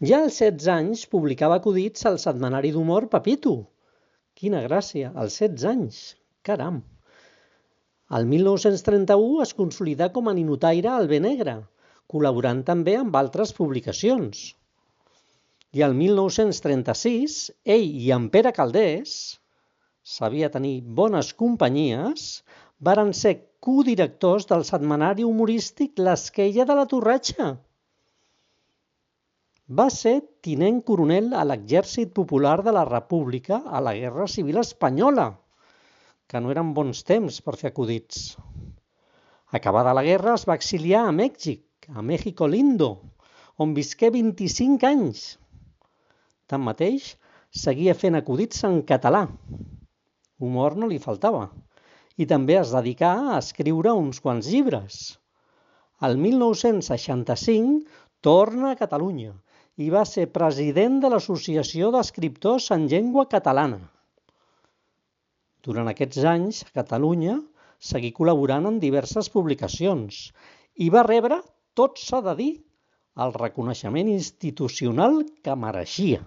Ja als 16 anys publicava acudits al setmanari d'humor Pepito. Quina gràcia, als 16 anys, caram! El 1931 es consolidà com a ninotaire al Benegre, col·laborant també amb altres publicacions. I el 1936, ell i en Pere Calders, sabia tenir bones companyies, varen ser codirectors del setmanari humorístic L'Esquella de la Torratxa. Va ser tinent coronel a l'Exèrcit Popular de la República a la Guerra Civil Espanyola, que no eren bons temps per fer acudits. Acabada la guerra es va exiliar a Mèxic, a México Lindo, on visqué 25 anys. Tanmateix, seguia fent acudits en català. Humor no li faltava. I també es dedicà a escriure uns quants llibres. El 1965 torna a Catalunya i va ser president de l'Associació d'Escriptors en Llengua Catalana. Durant aquests anys, a Catalunya, seguí col·laborant en diverses publicacions i va rebre, tot s'ha de dir, el reconeixement institucional que mereixia.